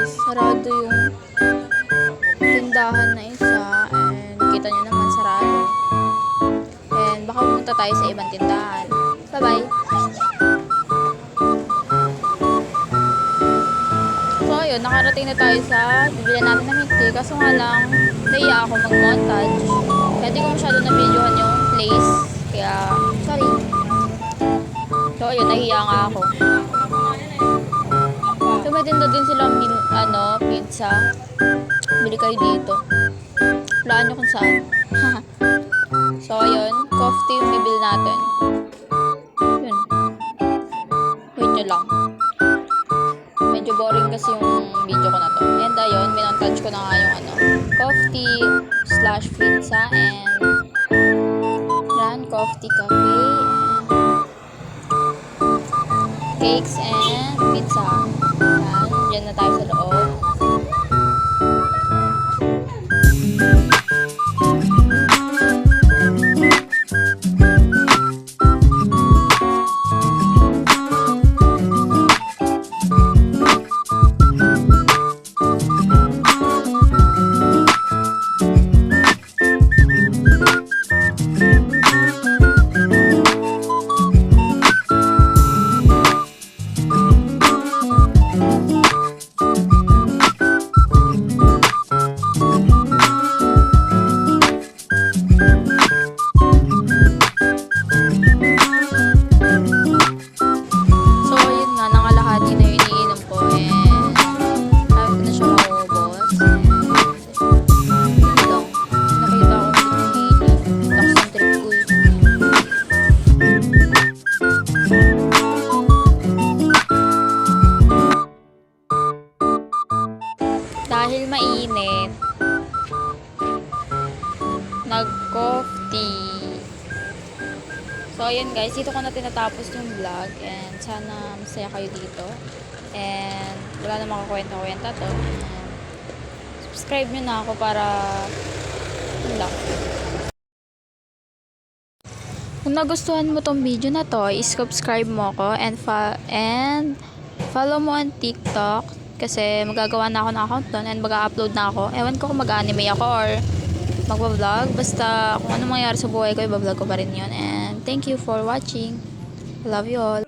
sarado yung tindahan na isa, and kita nyo naman sarado. And baka pumunta tayo sa ibang tindahan. Bye bye. So ayun, nakarating na tayo sa bibili natin ng milk tea. Kaso nga lang, nahiya ako mag-montage, kaya di ko masyado na-videohan yung place. Kaya sorry. So ayun, nahiya nga ako. So may tinda din silang pizza. Bili kayo dito. Hulaan nyo kung saan. So ayun, coffee yung bibili natin. Yun. Wait nyo lang. Medyo boring kasi yung video ko na to. And ayun, minontage ko na nga yung coffee / pizza and yan, coffee cafe and cakes and pizza. Yan, dyan na tayo sa loob. Dahil mainit, nag-coffee. So ayun guys, dito ko na tinatapos yung vlog, and sana masaya kayo dito. And wala na makakwenta-kwenta to. And subscribe nyo na ako para yun lang. Kung nagustuhan mo tong video na to, subscribe mo ako and follow mo on TikTok. Kasi magagawa na ako ng account doon and mag-upload na ako. Ewan ko kung mag-anime ako or magbablog. Basta kung ano mangyari sa buhay ko, ibablog ko pa rin yun. And thank you for watching. I love you all.